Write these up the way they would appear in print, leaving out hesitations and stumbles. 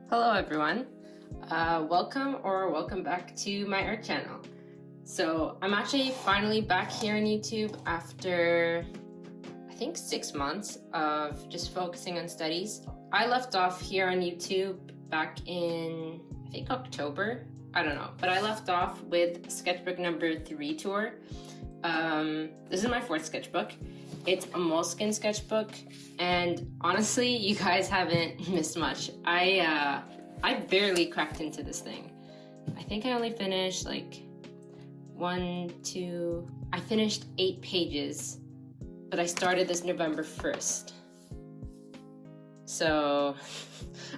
Hello everyone, welcome back to my art channel. So I'm actually finally back here on YouTube after I think 6 months of just focusing on studies. I left off here on YouTube back in I think October, I don't know, but I left off with sketchbook number 3 tour. This is my 4th sketchbook. It's a Moleskine sketchbook, and honestly, you guys haven't missed much. I barely cracked into this thing. I think I only finished like I finished 8 pages, but I started this November 1st. So,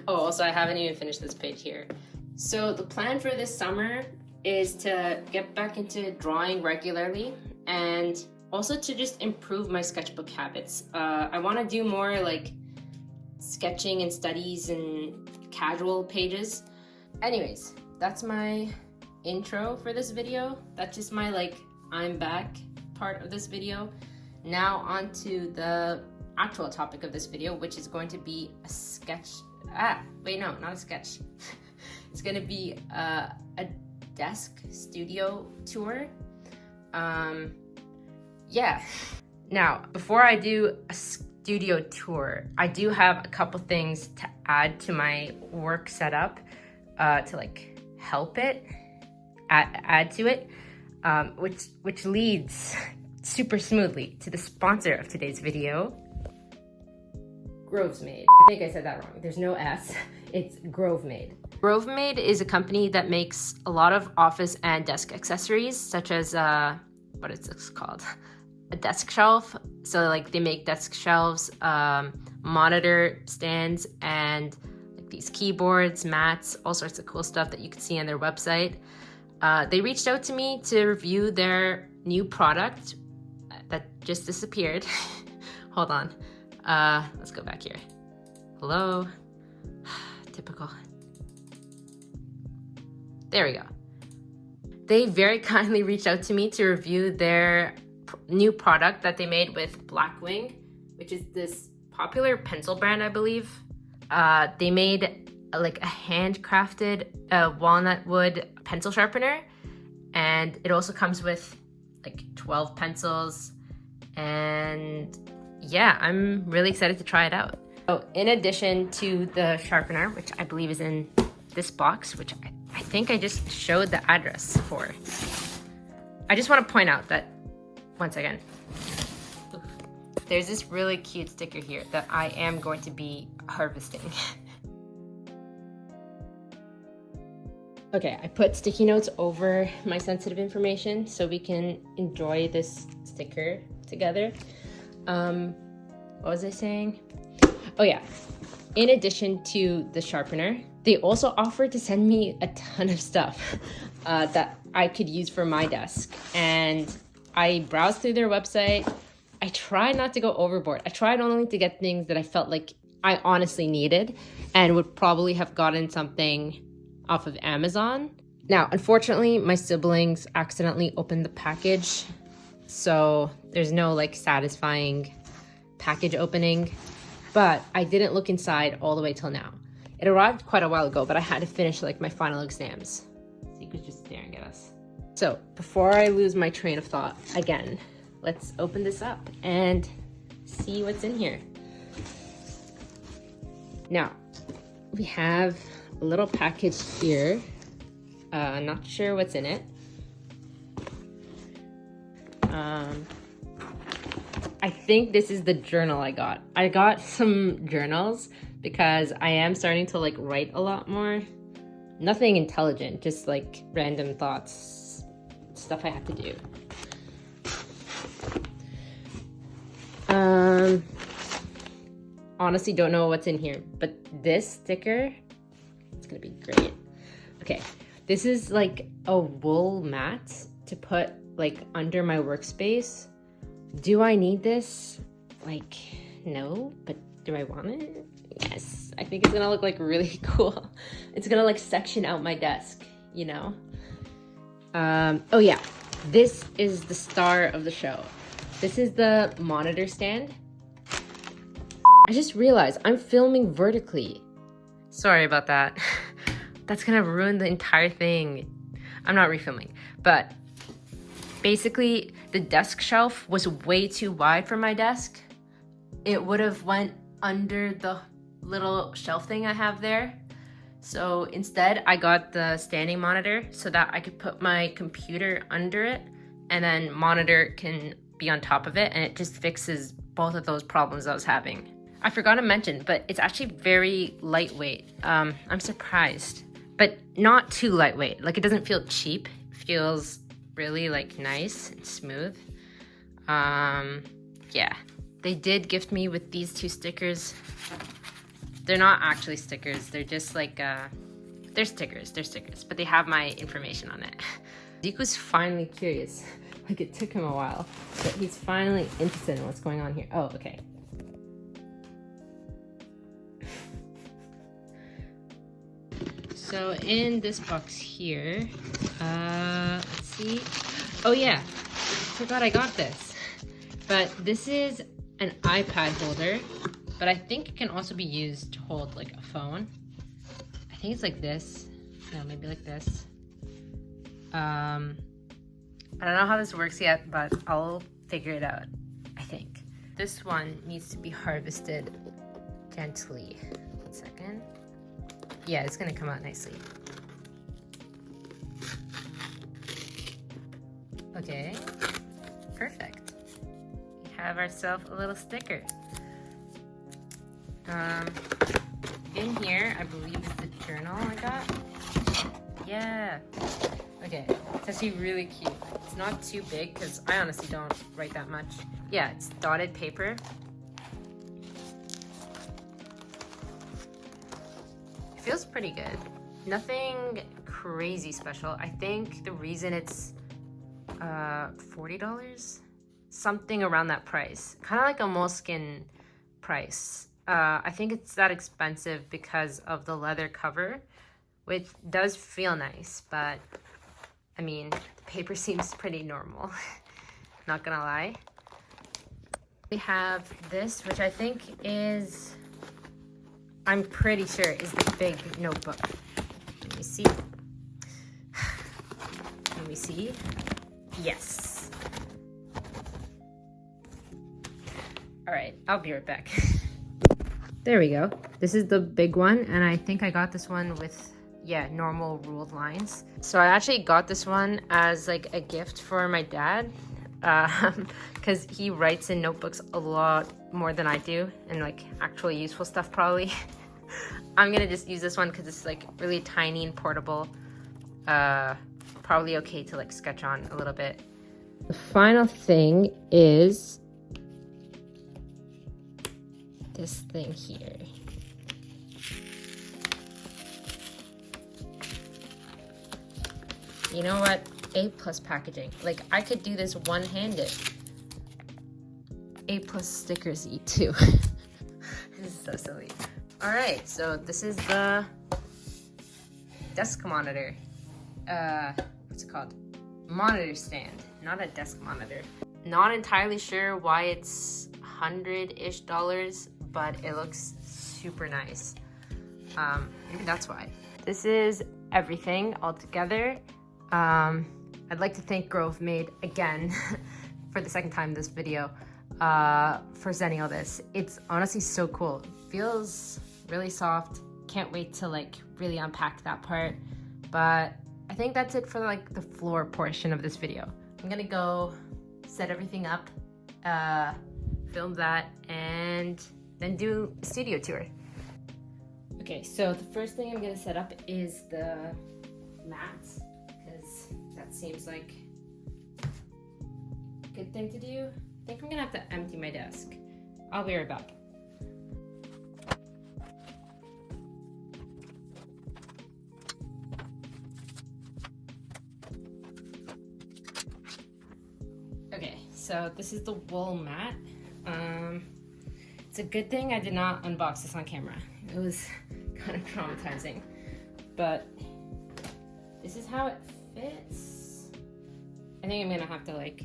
oh, also I haven't even finished this page here. So the plan for this summer is to get back into drawing regularly and also to just improve my sketchbook habits. I want to do more like sketching and studies and casual pages. Anyways, that's my intro for this video. That's just my like I'm back part of this video. Now on to the actual topic of this video, which is going to be a sketch. Wait, no, not a sketch. It's going to be a desk studio tour. Yeah. Now, before I do a studio tour, I do have a couple things to add to my work setup to like help it add to it, which leads super smoothly to the sponsor of today's video, Grovemade. I think I said that wrong. There's no S. It's Grovemade. Grovemade is a company that makes a lot of office and desk accessories, such as what is this called? A desk shelf. So like they make desk shelves, monitor stands, and like these keyboards, mats, all sorts of cool stuff that you can see on their website. They reached out to me to review their new product that just disappeared. Hold on. Let's go back here. Hello. Typical. There we go. They very kindly reached out to me to review their new product that they made with Blackwing, which is this popular pencil brand, I believe. They made like a handcrafted walnut wood pencil sharpener, and it also comes with like 12 pencils, and yeah, I'm really excited to try it out. So in addition to the sharpener, which I believe is in this box, which I think I just showed the address for, I just want to point out that, one second, there's this really cute sticker here that I am going to be harvesting. Okay, I put sticky notes over my sensitive information so we can enjoy this sticker together. What was I saying? Oh yeah, in addition to the sharpener, they also offered to send me a ton of stuff that I could use for my desk. And I browsed through their website. I tried not to go overboard. I tried only to get things that I felt like I honestly needed and would probably have gotten something off of Amazon. Now, unfortunately, my siblings accidentally opened the package, so there's no like satisfying package opening, but I didn't look inside all the way till now. It arrived quite a while ago, but I had to finish like my final exams. So you could just staring at us. So before I lose my train of thought again, let's open this up and see what's in here. Now, we have a little package here. Not sure what's in it. I think this is the journal I got. I got some journals because I am starting to like write a lot more. Nothing intelligent, just like random thoughts, stuff I have to do. Honestly don't know what's in here, but this sticker, it's gonna be great. Okay, this is like a wool mat to put like under my workspace. Do I need this? Like, no, but do I want it? Yes, I think it's gonna look like really cool. It's gonna like section out my desk, you know? Oh yeah, this is the star of the show. This is the monitor stand. I just realized I'm filming vertically. Sorry about that. That's gonna ruin the entire thing. I'm not refilming, but basically the desk shelf was way too wide for my desk. It would have went under the little shelf thing I have there. So instead I got the standing monitor so that I could put my computer under it and then monitor can be on top of it, and it just fixes both of those problems I was having. I forgot to mention, but it's actually very lightweight. I'm surprised, but not too lightweight. Like, it doesn't feel cheap. It feels really like nice and smooth. Yeah, they did gift me with these 2 stickers. They're not actually stickers. They're just like, they're stickers, but they have my information on it. Diku's finally curious. Like, it took him a while, but he's finally interested in what's going on here. Oh, okay. So in this box here, let's see. Oh yeah, forgot I got this. But this is an iPad holder, but I think it can also be used to hold like a phone. I think it's like this. No, maybe like this. I don't know how this works yet, but I'll figure it out, I think. This one needs to be harvested gently. 1 second. Yeah, it's gonna come out nicely. Okay, perfect. We have ourselves a little sticker. In here, I believe is the journal I got. Yeah. Okay, it's actually really cute. It's not too big because I honestly don't write that much. Yeah, it's dotted paper. It feels pretty good. Nothing crazy special. I think the reason it's $40, something around that price. Kind of like a Moleskine price. I think it's that expensive because of the leather cover, which does feel nice, but I mean, the paper seems pretty normal, not gonna lie. We have this, which I think is, I'm pretty sure is the big notebook. Let me see. Let me see. Yes. All right, I'll be right back. There we go. This is the big one, and I think I got this one with, yeah, normal ruled lines. So I actually got this one as like a gift for my dad, because he writes in notebooks a lot more than I do, and like actually useful stuff probably. I'm gonna just use this one because it's like really tiny and portable. Probably okay to like sketch on a little bit. The final thing is this thing here. You know what? A+ packaging. Like, I could do this one-handed. A+ stickers eat too. This is so silly. All right, so this is the desk monitor. What's it called? Monitor stand, not a desk monitor. Not entirely sure why it's $100-ish, but it looks super nice. Maybe that's why. This is everything all together. I'd like to thank Grovemade again for the second time this video for sending all this. It's honestly so cool. It feels really soft. Can't wait to like really unpack that part. But I think that's it for like the floor portion of this video. I'm gonna go set everything up, film that, and then do a studio tour. Okay, so the first thing I'm gonna set up is the mats, because that seems like a good thing to do. I think I'm gonna have to empty my desk. I'll be right back. Okay, so this is the wool mat. It's a good thing I did not unbox this on camera. It was kind of traumatizing, but this is how it fits. I think I'm gonna have to like,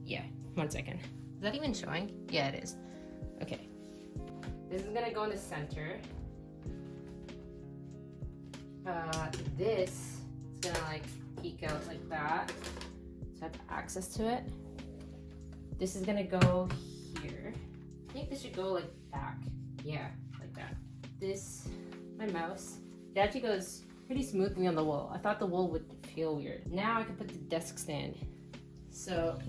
yeah, 1 second. Is that even showing? Yeah, it is. Okay. This is gonna go in the center. This is gonna like peek out like that, so I have access to it. This is gonna go here. I think this should go like back. Yeah, like that. This, my mouse, it actually goes pretty smoothly on the wool. I thought the wool would feel weird. Now I can put the desk stand. So,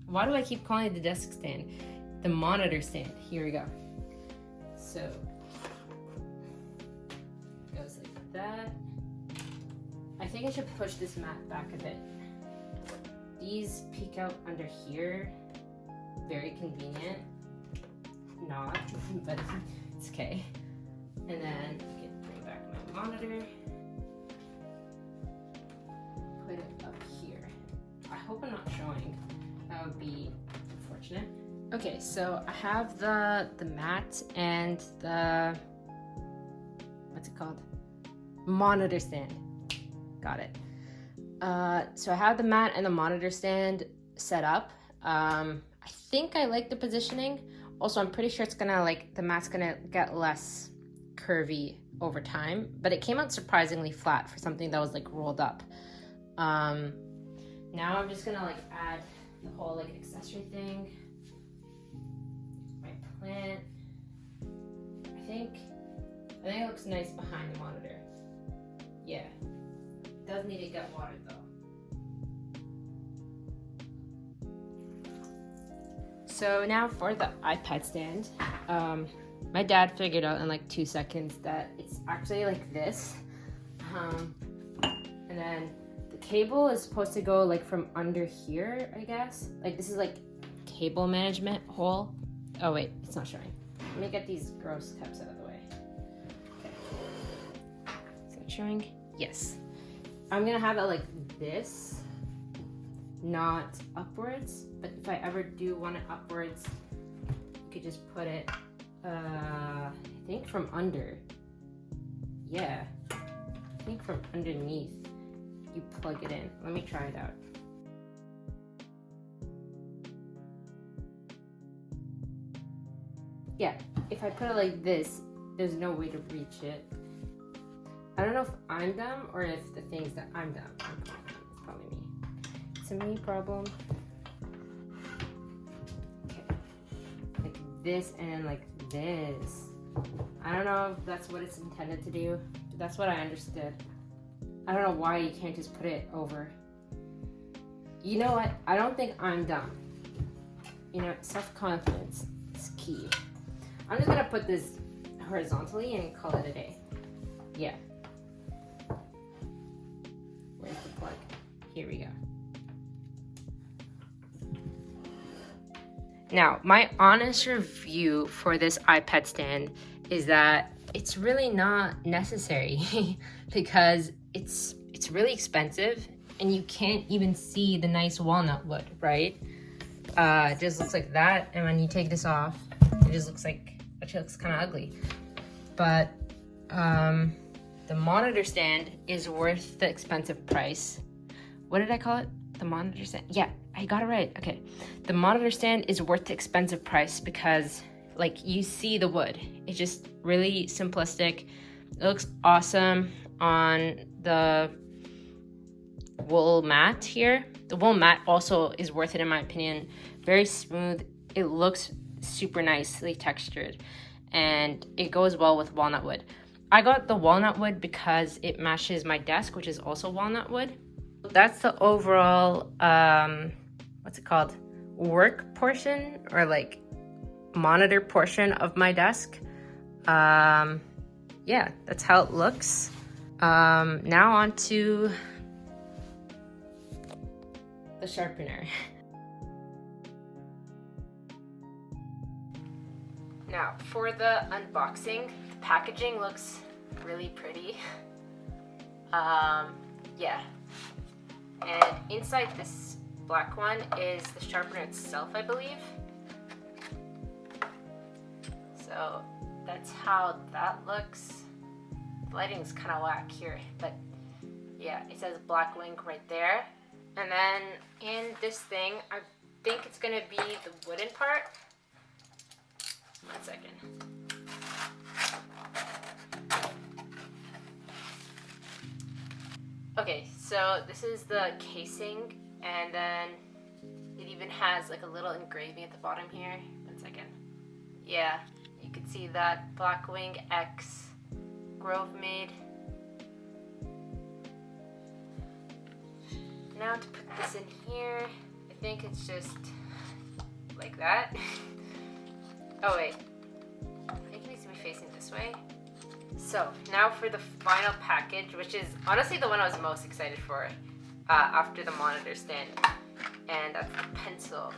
why do I keep calling it the desk stand? The monitor stand. Here we go. So, it goes like that. I think I should push this mat back a bit. These peek out under here. Very convenient. Not, but it's okay. And then I can bring back my monitor. Put it up here. I hope I'm not showing. That would be unfortunate. Okay, so I have the mat and the, what's it called? Monitor stand. Got it. So I have the mat and the monitor stand set up. I think I like the positioning. Also, I'm pretty sure it's gonna the mat's gonna get less curvy over time, but it came out surprisingly flat for something that was rolled up. Now I'm just gonna add the whole accessory thing. My plant. I think it looks nice behind the monitor. Yeah. It does need to get watered though. So now for the iPad stand, my dad figured out in 2 seconds that it's actually like this. And then the cable is supposed to go from under here, I guess. This is cable management hole. Oh wait, it's not showing. Let me get these gross cups out of the way. Okay. Is that showing? Yes. I'm gonna have it like this, not upwards, but if I ever do want it upwards, you could just put it, I think from under. Yeah, I think from underneath you plug it in. Let me try it out. Yeah, if I put it like this, there's no way to reach it. I don't know if I'm dumb or if the things that I'm dumb. It's probably me. It's a me problem. Okay. Like this and like this. I don't know if that's what it's intended to do, but that's what I understood. I don't know why you can't just put it over. You know what? I don't think I'm dumb. You know, self-confidence is key. I'm just gonna put this horizontally and call it a day. Yeah. Where's the plug? Here we go. Now, my honest review for this iPad stand is that it's really not necessary because it's really expensive and you can't even see the nice walnut wood, right? It just looks like that, and when you take this off, it just looks like, actually looks kind of ugly. But the monitor stand is worth the expensive price. What did I call it? The monitor stand? Yeah, I got it right. Okay. The monitor stand is worth the expensive price because you see the wood. It's just really simplistic. It looks awesome on the wool mat here. The wool mat also is worth it in my opinion. Very smooth. It looks super nicely textured and it goes well with walnut wood. I got the walnut wood because it matches my desk, which is also walnut wood. That's the overall, what's it called? Work portion or monitor portion of my desk. Yeah, that's how it looks. Now on to the sharpener. Now for the unboxing, the packaging looks really pretty. Yeah. And inside this black one is the sharpener itself, I believe. So that's how that looks. The lighting is kind of whack here, but yeah, it says Black Wing right there. And then in this thing, I think it's gonna be the wooden part. 1 second. Okay, so this is the casing, and then it even has like a little engraving at the bottom here. 1 second. Yeah, you can see that Blackwing X Grovemade. Now to put this in here, I think it's just like that. Oh wait, I think it needs to be facing this way. So now for the final package, which is honestly the one I was most excited for after the monitor stand, and that's the pencils.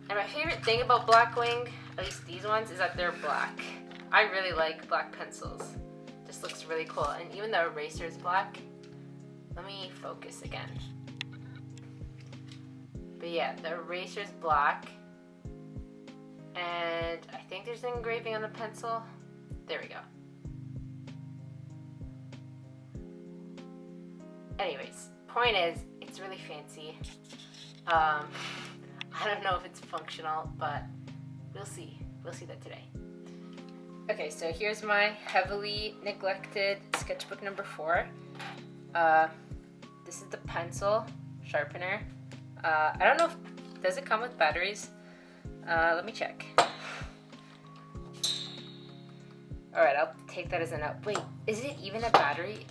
And my favorite thing about Blackwing, at least these ones, is that they're black. I really like black pencils. Just looks really cool, and even the eraser is black. Let me focus again. But yeah, the eraser is black. And I think there's an engraving on the pencil. There we go. Anyways, point is, it's really fancy. I don't know if it's functional, but we'll see. We'll see that today. Okay, so here's my heavily neglected sketchbook number 4. This is the pencil sharpener. I don't know if, does it come with batteries? Let me check. Alright, I'll take that as a no. Wait, is it even a battery?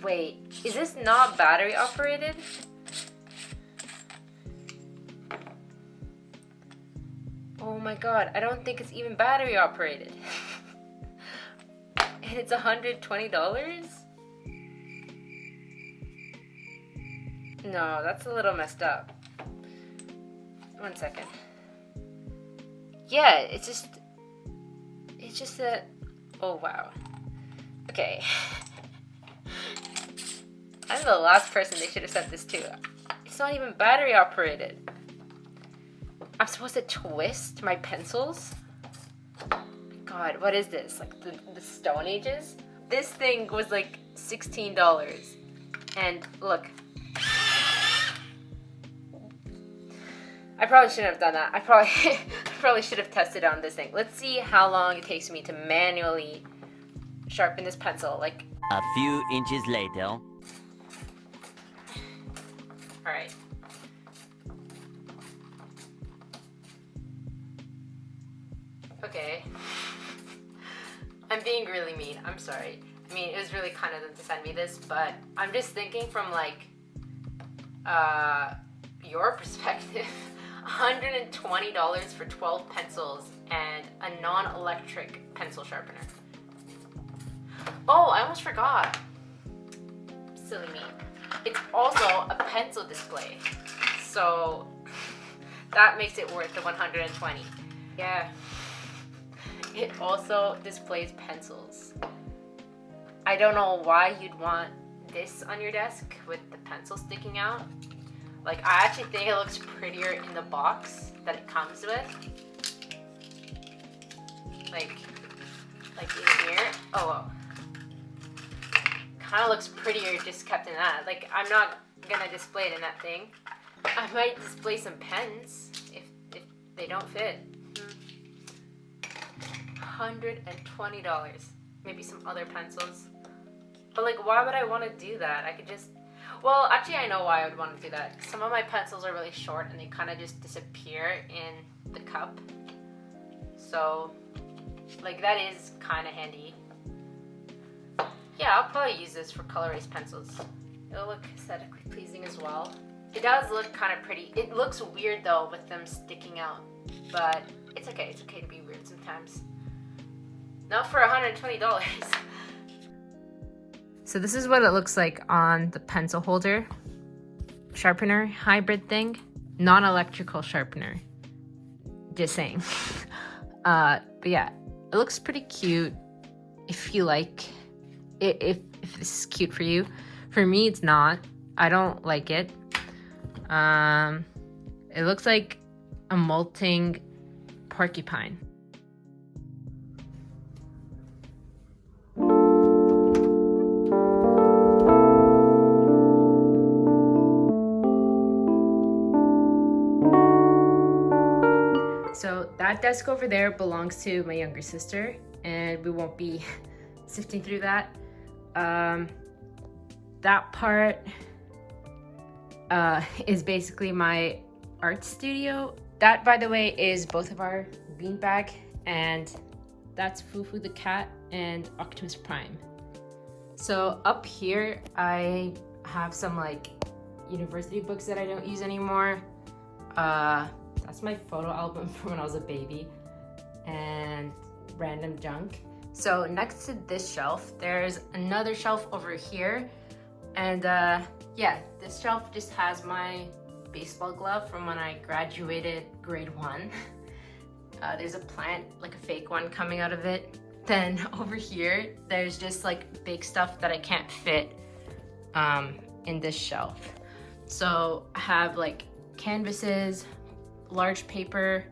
Wait, is this not battery operated? Oh my god, I don't think it's even battery operated. And it's $120? No, that's a little messed up. 1 second. Yeah, it's just a, oh wow. Okay. I'm the last person they should have sent this to. It's not even battery operated. I'm supposed to twist my pencils? God, what is this? Like the Stone Ages? This thing was like $16. And look. I probably shouldn't have done that. I probably should have tested on this thing. Let's see how long it takes me to manually sharpen this pencil. Like a few inches later. Alright. Okay. I'm being really mean. I'm sorry. I mean, it was really kind of them to send me this, but I'm just thinking from like your perspective. $120 for 12 pencils and a non-electric pencil sharpener. Oh, I almost forgot. Silly me. It's also a pencil display. So that makes it worth the $120. Yeah. It also displays pencils. I don't know why you'd want this on your desk with the pencil sticking out. Like, I actually think it looks prettier in the box that it comes with. Like in here. Oh, well. Kind of looks prettier just kept in that. Like, I'm not gonna display it in that thing. I might display some pens if they don't fit. $120. Maybe some other pencils. But like, why would I want to do that? I could just... Well, actually, I know why I would want to do that. Some of my pencils are really short and they kind of just disappear in the cup. So, like, that is kind of handy. Yeah, I'll probably use this for color erase pencils. It'll look aesthetically pleasing as well. It does look kind of pretty. It looks weird though with them sticking out, but it's okay. It's okay to be weird sometimes. Not for $120. So this is what it looks like on the pencil holder. Sharpener hybrid thing. Non-electrical sharpener. Just saying. But yeah, it looks pretty cute if you like. If this is cute for you. For me, it's not. I don't like it. It looks like a molting porcupine. So that desk over there belongs to my younger sister, and we won't be sifting through that. That part is basically my art studio. That, by the way, is both of our beanbag, and that's Fufu the cat and Optimus Prime. So up here, I have some like university books that I don't use anymore. That's my photo album from when I was a baby, and random junk. So next to this shelf, there's another shelf over here. And yeah, this shelf just has my baseball glove from when I graduated grade 1. There's a plant, like a fake one, coming out of it. Then over here, there's just like big stuff that I can't fit in this shelf. So I have like canvases, large paper.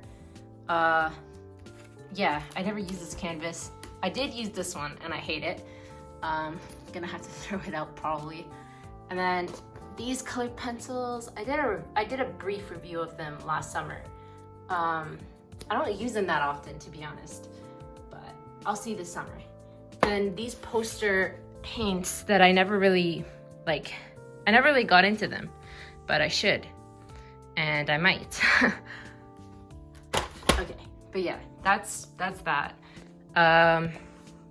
Yeah, I never use this canvas. I did use this one and I hate it. Gonna have to throw it out probably. And then these colored pencils, I did a brief review of them last summer. I don't use them that often, to be honest, but I'll see this summer. And these poster paints that I never really got into them, but I should, and I might. Okay, but yeah, that's that.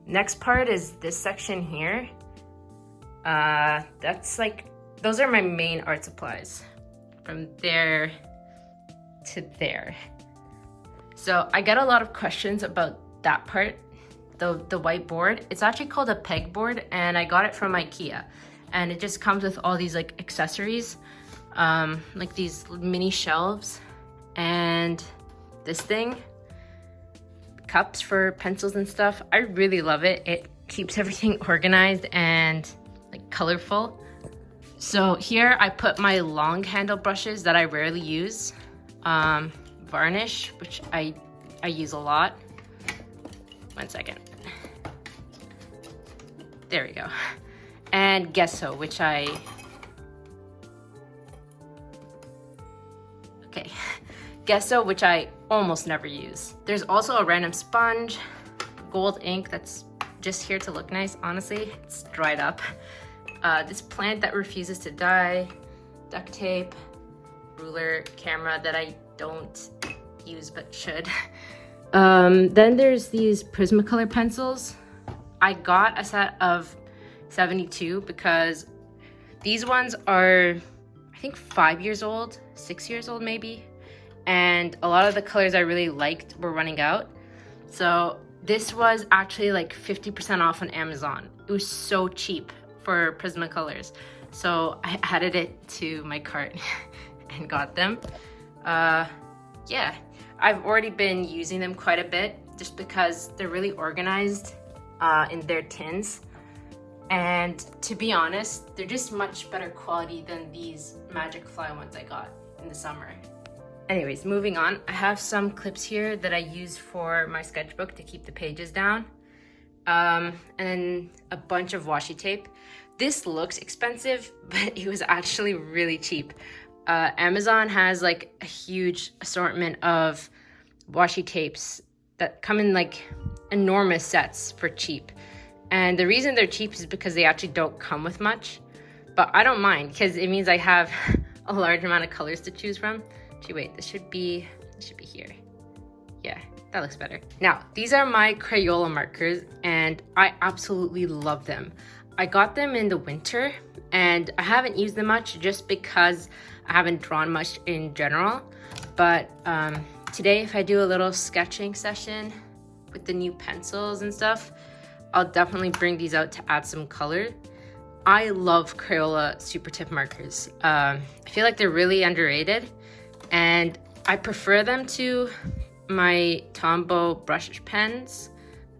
Next part is this section here. That's like, those are my main art supplies from there to there. So I get a lot of questions about that part, the whiteboard. It's actually called a pegboard, and I got it from IKEA, and it just comes with all these like accessories, like these mini shelves, and this thing, cups for pencils and stuff. I really love it. It keeps everything organized and like colorful. So here I put my long handle brushes that I rarely use, varnish, which I use a lot. 1 second. There we go. And gesso, which gesso, which I almost never use. There's also a random sponge, gold ink that's just here to look nice. Honestly, it's dried up. This plant that refuses to die, duct tape, ruler, camera that I don't use but should. Then there's these Prismacolor pencils. I got a set of 72 because these ones are, I think, 5 years old, 6 years old maybe. And a lot of the colors I really liked were running out. So this was actually like 50% off on Amazon. It was so cheap for Prismacolors. So I added it to my cart and got them. Yeah, I've already been using them quite a bit just because they're really organized in their tins. And to be honest, they're just much better quality than these Magic Fly ones I got in the summer. Anyways, moving on, I have some clips here that I use for my sketchbook to keep the pages down. And then a bunch of washi tape. This looks expensive, but it was actually really cheap. Amazon has like a huge assortment of washi tapes that come in like enormous sets for cheap. And the reason they're cheap is because they actually don't come with much. But I don't mind because it means I have a large amount of colors to choose from. Actually, wait, this should be here. Yeah, that looks better. Now, these are my Crayola markers, and I absolutely love them. I got them in the winter, and I haven't used them much just because I haven't drawn much in general. But today, if I do a little sketching session with the new pencils and stuff, I'll definitely bring these out to add some color. I love Crayola SuperTip markers. I feel like they're really underrated, and I prefer them to my Tombow brush pens,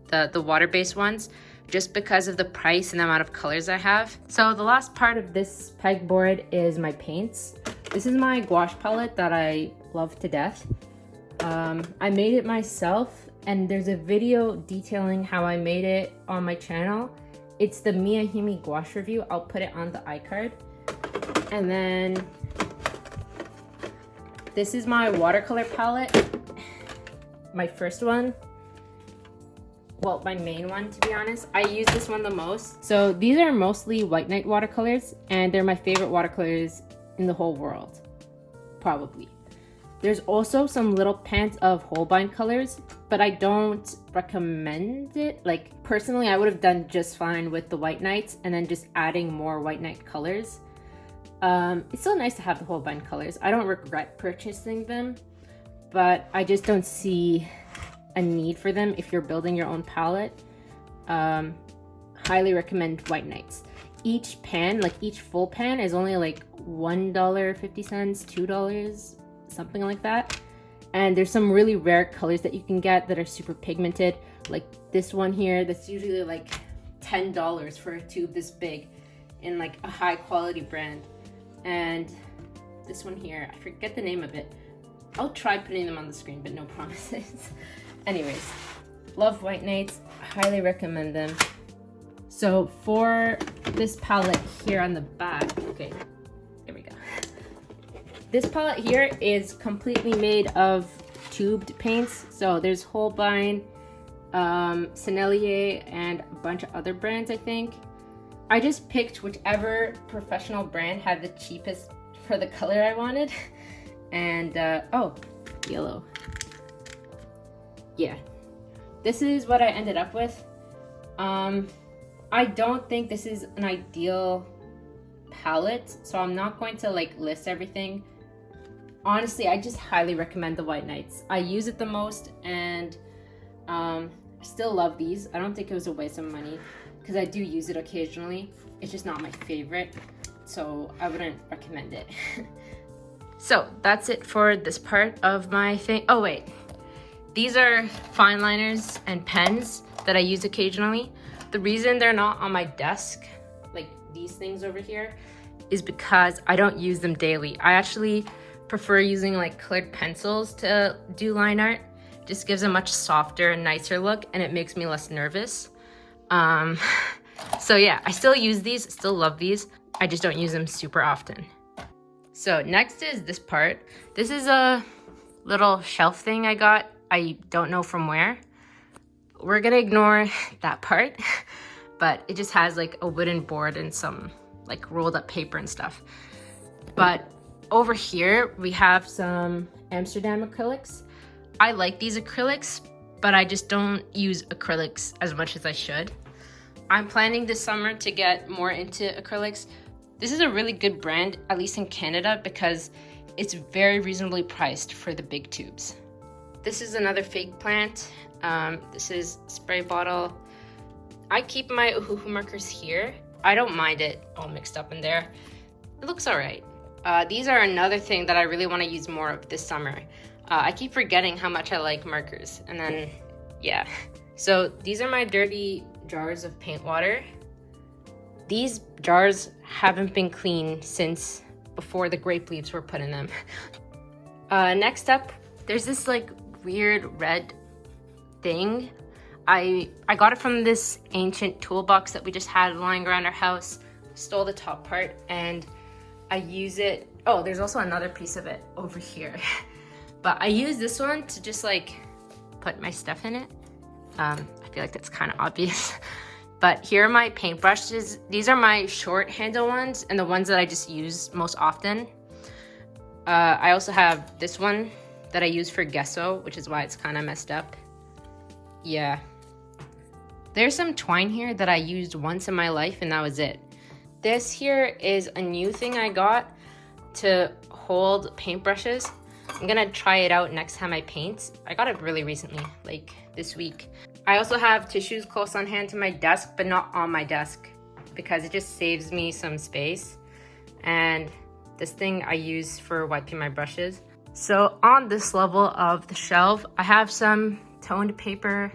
the water-based ones, just because of the price and the amount of colors I have. So the last part of this pegboard is my paints. This is my gouache palette that I love to death. I made it myself, and there's a video detailing how I made it on my channel. It's the Miyahime gouache review. I'll put it on the iCard. And then this is my watercolor palette. my first one. Well, my main one, to be honest. I use this one the most. So these are mostly White Knight watercolors, and they're my favorite watercolors in the whole world, probably. There's also some little pans of Holbein colors, but I don't recommend it. Like, personally, I would have done just fine with the White Knights and then just adding more White Knight colors. It's still nice to have the Holbein colors. I don't regret purchasing them, but I just don't see a need for them if you're building your own palette. Highly recommend White Knights. Each pan, like each full pan, is only like $1.50, $2, something like that. And there's some really rare colors that you can get that are super pigmented, like this one here that's usually like $10 for a tube this big in like a high quality brand. And this one here, I forget the name of it. I'll try putting them on the screen, but no promises. Anyways, love White Knights, highly recommend them. So for this palette here on the back, okay, here we go. This palette here is completely made of tubed paints. So there's Holbein, Sennelier, and a bunch of other brands, I think. I just picked whichever professional brand had the cheapest for the color I wanted. And, oh, yellow. Yeah, this is what I ended up with. I don't think this is an ideal palette, so I'm not going to like list everything. Honestly, I just highly recommend the White Knights. I use it the most, and I still love these. I don't think it was a waste of money because I do use it occasionally. It's just not my favorite, so I wouldn't recommend it. So that's it for this part of my thing. Oh wait, these are fine liners and pens that I use occasionally. The reason they're not on my desk, like these things over here, is because I don't use them daily. I actually prefer using like colored pencils to do line art. Just gives a much softer and nicer look, and it makes me less nervous. So yeah, I still use these, still love these. I just don't use them super often. So next is this part. This is a little shelf thing I got. I don't know from where. We're gonna ignore that part, but it just has like a wooden board and some like rolled up paper and stuff. But over here, we have some Amsterdam acrylics. I like these acrylics, but I just don't use acrylics as much as I should. I'm planning this summer to get more into acrylics. This is a really good brand, at least in Canada, because it's very reasonably priced for the big tubes. This is another fake plant. This is spray bottle. I keep my Uhuhu markers here. I don't mind it all mixed up in there. It looks all right. These are another thing that I really want to use more of this summer. I keep forgetting how much I like markers, and then, yeah. So these are my dirty jars of paint water. These jars haven't been cleaned since before the grape leaves were put in them. Next up, there's this like weird red thing. I got it from this ancient toolbox that we just had lying around our house. Stole the top part, and I use it. Oh, there's also another piece of it over here. But I use this one to just like put my stuff in it. I feel like that's kind of obvious. But here are my paintbrushes. These are my short handle ones and the ones that I just use most often. I also have this one that I use for gesso, which is why it's kind of messed up. Yeah. There's some twine here that I used once in my life, and that was it. This here is a new thing I got to hold paintbrushes. I'm gonna try it out next time I paint. I got it really recently, like this week. I also have tissues close on hand to my desk, but not on my desk because it just saves me some space. And this thing I use for wiping my brushes. So on this level of the shelf, I have some toned paper,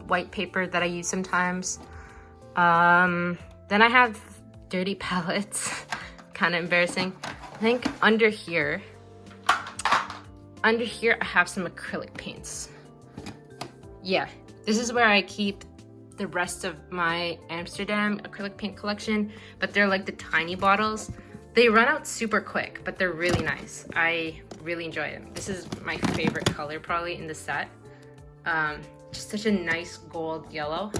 white paper that I use sometimes. Then I have dirty palettes, kind of embarrassing. I think under here I have some acrylic paints. Yeah, this is where I keep the rest of my Amsterdam acrylic paint collection, but they're like the tiny bottles. They run out super quick, but they're really nice. I really enjoy them. This is my favorite color probably in the set. Just such a nice gold yellow.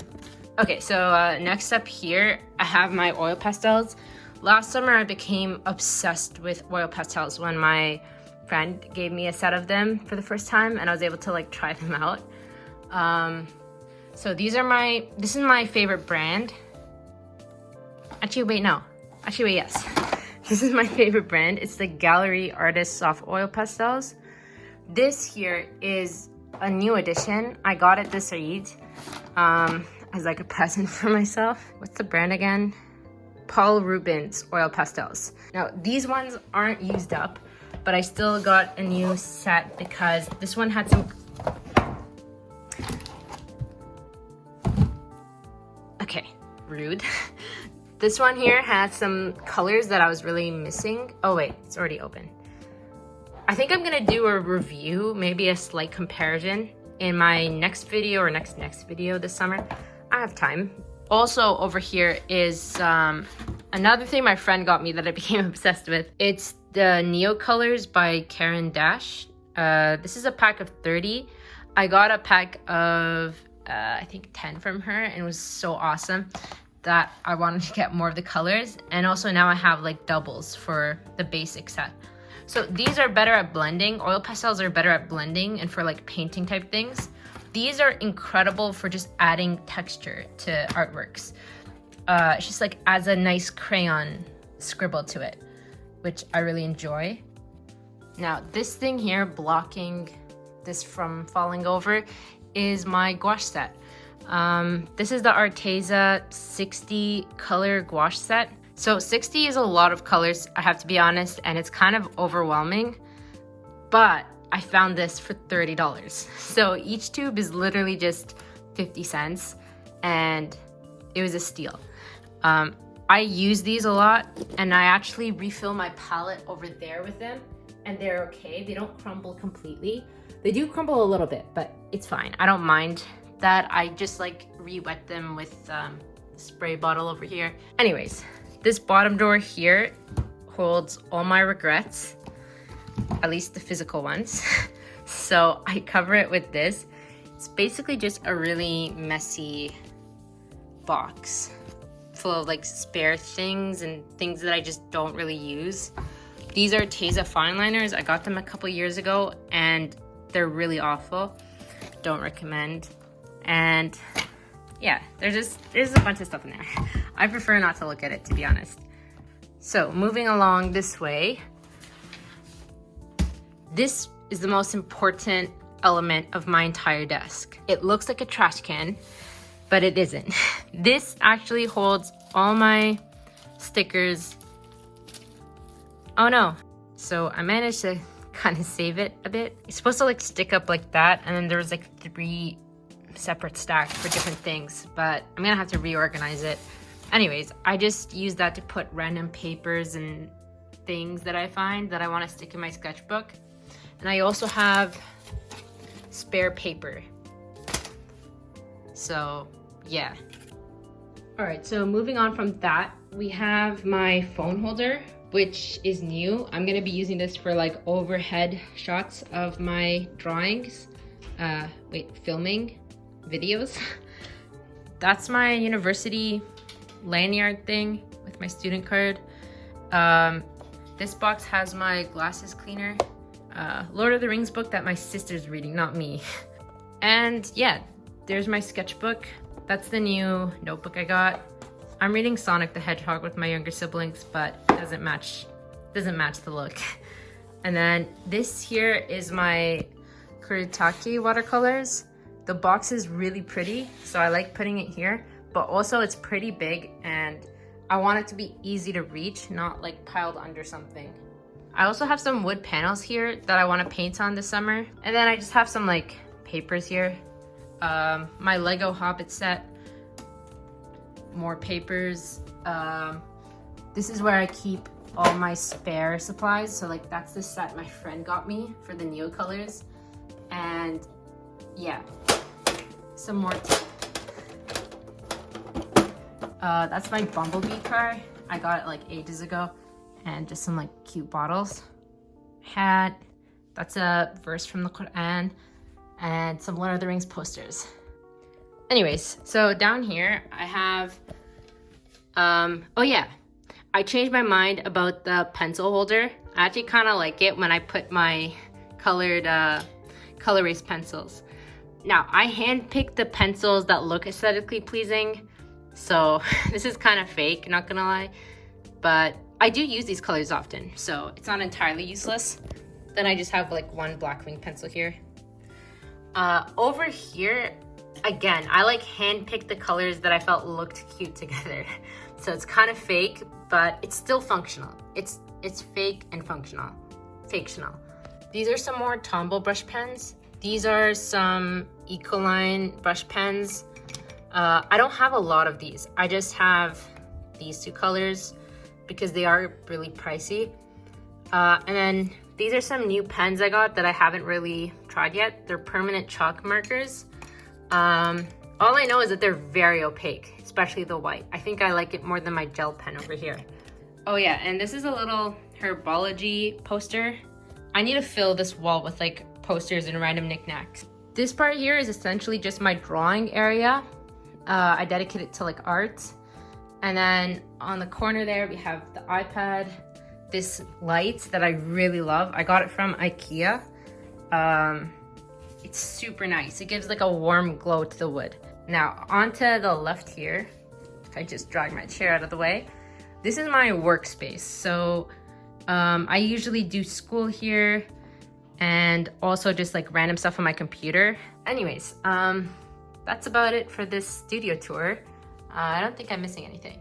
Okay, so next up here, I have my oil pastels. Last summer, I became obsessed with oil pastels when my friend gave me a set of them for the first time, and I was able to like try them out. So this is my favorite brand. Actually, wait, no. Actually, wait, yes. This is my favorite brand. It's the Gallery Artist Soft Oil Pastels. This here is a new edition. I got it this Eid as like a present for myself. What's the brand again? Paul Rubens Oil Pastels. Now, these ones aren't used up, but I still got a new set because this one had some... Okay, rude. This one here had some colors that I was really missing. Oh wait, it's already open. I think I'm gonna do a review, maybe a slight comparison in my next video or next video this summer. I have time. Also over here is another thing my friend got me that I became obsessed with. It's the Neo Colors by Karen Dash. This is a pack of 30. I got a pack of I think 10 from her, and it was so awesome that I wanted to get more of the colors. And also now I have like doubles for the basic set. So these are better at blending. Oil pastels are better at blending and for like painting type things. These are incredible for just adding texture to artworks. It's just like adds a nice crayon scribble to it, which I really enjoy. Now this thing here blocking this from falling over is my gouache set. This is the Arteza 60 color gouache set. So 60 is a lot of colors, I have to be honest, and it's kind of overwhelming, but I found this for $30. So each tube is literally just 50 cents, and it was a steal. I use these a lot, and I actually refill my palette over there with them, and they're okay. They don't crumble completely. They do crumble a little bit, but it's fine. I don't mind that. I just like re-wet them with spray bottle over here. Anyways, this bottom drawer here holds all my regrets, at least the physical ones. So I cover it with this. It's basically just a really messy box full of like spare things and things that I just don't really use. These are Teza fine liners. I got them a couple years ago and they're really awful. Don't recommend. And yeah, there's a bunch of stuff in there. I prefer not to look at it, to be honest. So moving along this way, this is the most important element of my entire desk. It looks like a trash can, but it isn't. This actually holds all my stickers. Oh no. So I managed to kind of save it a bit. It's supposed to like stick up like that, and then there's like 3 separate stacks for different things, but I'm gonna have to reorganize it. Anyways, I just use that to put random papers and things that I find that I want to stick in my sketchbook. And I also have spare paper. So yeah. All right, so moving on from that, we have my phone holder, which is new. I'm gonna be using this for like overhead shots of my drawings. Filming videos. That's my university lanyard thing with my student card. This box has my glasses cleaner, Lord of the Rings book that my sister's reading, not me. And yeah, there's my sketchbook. That's the new notebook I got. I'm reading Sonic the Hedgehog with my younger siblings, but it doesn't match the look. And then this here is my Kuretake watercolors. The box is really pretty, so I like putting it here, but also it's pretty big and I want it to be easy to reach, not like piled under something. I also have some wood panels here that I want to paint on this summer. And then I just have some like papers here. My Lego Hobbit set, more papers. This is where I keep all my spare supplies. So like that's the set my friend got me for the Neo Colors. And yeah, some more tape. That's my Bumblebee car. I got it like ages ago, and just some like cute bottles. Hat, that's a verse from the Quran, and some Lord of the Rings posters. Anyways, so down here I have, oh yeah, I changed my mind about the pencil holder. I actually kind of like it when I put my colored color erase pencils. Now, I handpicked the pencils that look aesthetically pleasing, so this is kind of fake, not gonna lie, but I do use these colors often, so it's not entirely useless. Then I just have like one Blackwing pencil here. Over here, again, I like handpicked the colors that I felt looked cute together. So it's kind of fake, but it's still functional. It's fake and functional. Fictional. These are some more Tombow brush pens. These are some Ecoline brush pens. I don't have a lot of these. I just have these two colors because they are really pricey. And then these are some new pens I got that I haven't really tried yet. They're permanent chalk markers. All I know is that they're very opaque, especially the white. I think I like it more than my gel pen over here. Oh yeah, and this is a little Herbology poster. I need to fill this wall with like posters and random knickknacks. This part here is essentially just my drawing area. I dedicate it to like art. And then on the corner there, we have the iPad, this light that I really love. I got it from IKEA. It's super nice. It gives like a warm glow to the wood. Now onto the left here, if I just drag my chair out of the way, this is my workspace. So I usually do school here and also just like random stuff on my computer. Anyways, that's about it for this studio tour. I don't think I'm missing anything.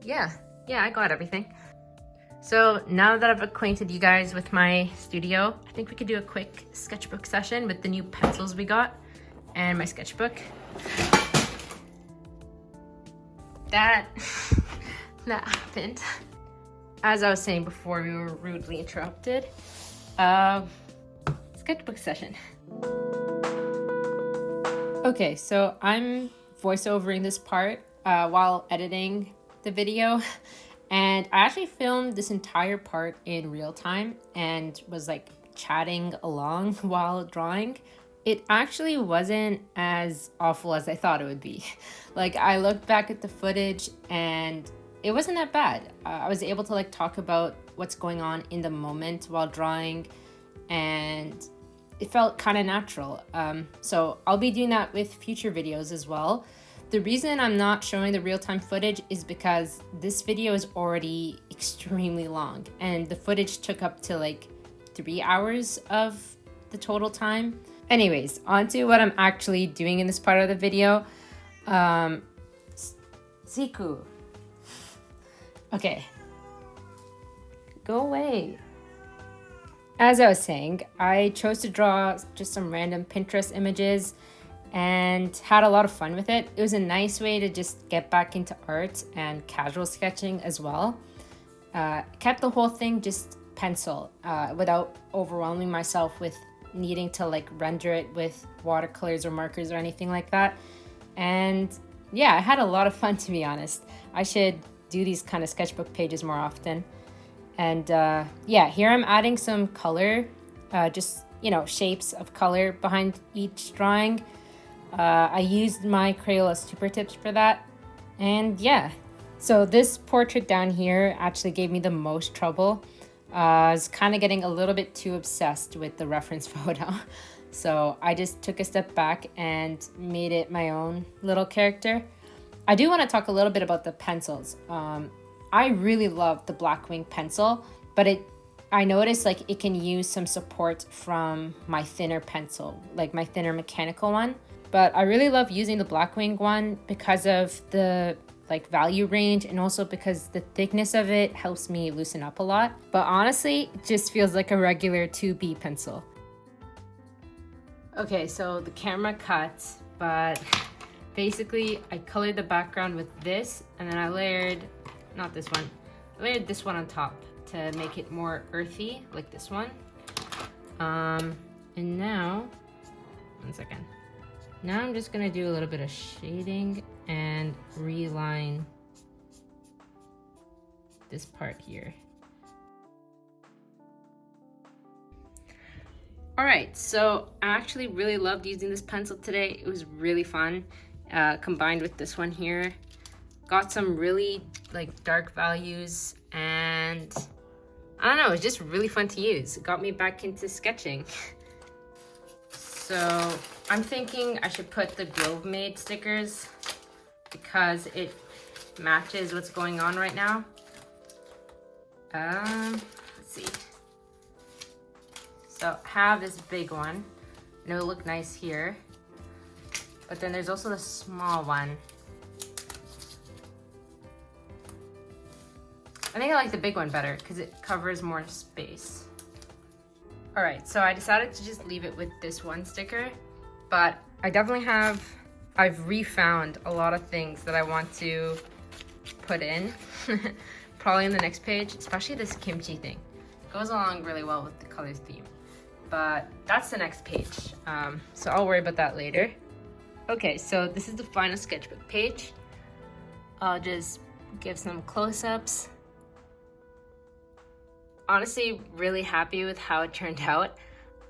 Yeah, I got everything. So now that I've acquainted you guys with my studio, I think we could do a quick sketchbook session with the new pencils we got and my sketchbook. That happened. As I was saying before we were rudely interrupted. Sketchbook session. Okay, so I'm voiceovering this part while editing the video. And I actually filmed this entire part in real time and was like chatting along while drawing. It actually wasn't as awful as I thought it would be. Like I looked back at the footage and it wasn't that bad. I was able to like talk about what's going on in the moment while drawing and it felt kind of natural. So I'll be doing that with future videos as well. The reason I'm not showing the real-time footage is because this video is already extremely long and the footage took up to like 3 hours of the total time. Anyways, on to what I'm actually doing in this part of the video. Siku. Okay. Go away. As I was saying, I chose to draw just some random Pinterest images and had a lot of fun with it. It was a nice way to just get back into art and casual sketching as well. Kept the whole thing just pencil without overwhelming myself with needing to like render it with watercolors or markers or anything like that. And yeah, I had a lot of fun, to be honest. I should do these kind of sketchbook pages more often. And yeah, here I'm adding some color, just, you know, shapes of color behind each drawing. I used my Crayola SuperTips for that. And yeah, so this portrait down here actually gave me the most trouble. I was kind of getting a little bit too obsessed with the reference photo. So I just took a step back and made it my own little character. I do want to talk a little bit about the pencils. I really love the Blackwing pencil, but I noticed like it can use some support from my thinner pencil, like my thinner mechanical one. But I really love using the Blackwing one because of the like value range and also because the thickness of it helps me loosen up a lot. But honestly, it just feels like a regular 2B pencil. Okay, so the camera cuts, but basically I colored the background with this and then I layered, not this one, I layered this one on top to make it more earthy, like this one. And now, one second. Now I'm just gonna do a little bit of shading and reline this part here. All right, so I actually really loved using this pencil today. It was really fun, combined with this one here. Got some really like dark values, and I don't know, it was just really fun to use. It got me back into sketching. So I'm thinking I should put the Grovemade stickers because it matches what's going on right now. Let's see. So I have this big one, and it will look nice here. But then there's also the small one. I think I like the big one better because it covers more space. All right, so I decided to just leave it with this one sticker, but I definitely I've refound a lot of things that I want to put in, probably in the next page, especially this kimchi thing. It goes along really well with the colors theme, but that's the next page. So I'll worry about that later. Okay, so this is the final sketchbook page. I'll just give some close-ups. Honestly, really happy with how it turned out,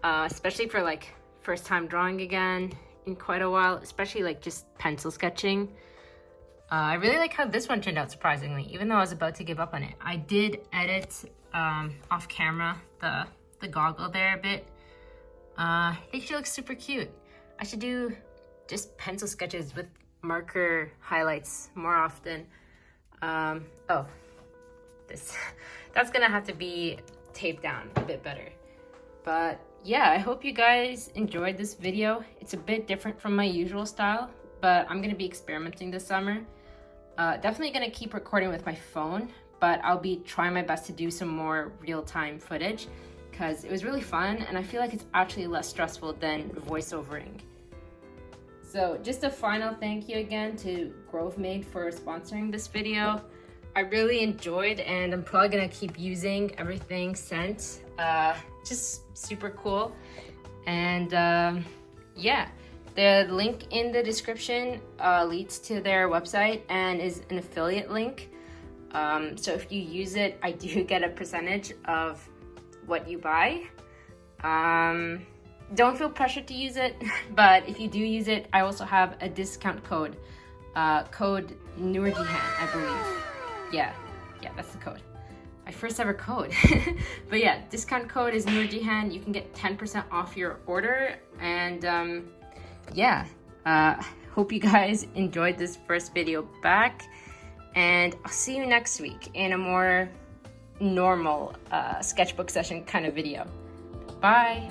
especially for like first time drawing again in quite a while, especially like just pencil sketching. I really like how this one turned out, surprisingly, even though I was about to give up on it. I did edit off camera the goggle there a bit. I think she looks super cute. I should do just pencil sketches with marker highlights more often. Oh, that's gonna have to be taped down a bit better. But yeah, I hope you guys enjoyed this video. It's a bit different from my usual style, but I'm gonna be experimenting this summer. Definitely gonna keep recording with my phone, but I'll be trying my best to do some more real-time footage because it was really fun, and I feel like it's actually less stressful than voiceovering. So just a final thank you again to Grovemade for sponsoring this video. I really enjoyed, and I'm probably gonna keep using everything sent. Just super cool. And yeah, the link in the description leads to their website and is an affiliate link. So if you use it, I do get a percentage of what you buy. Don't feel pressured to use it, but if you do use it, I also have a discount code, code Nurjihan, I believe. Yeah, that's the code. My first ever code. But yeah, discount code is Nurjihan. You can get 10% off your order. And yeah, hope you guys enjoyed this first video back. And I'll see you next week in a more normal sketchbook session kind of video. Bye.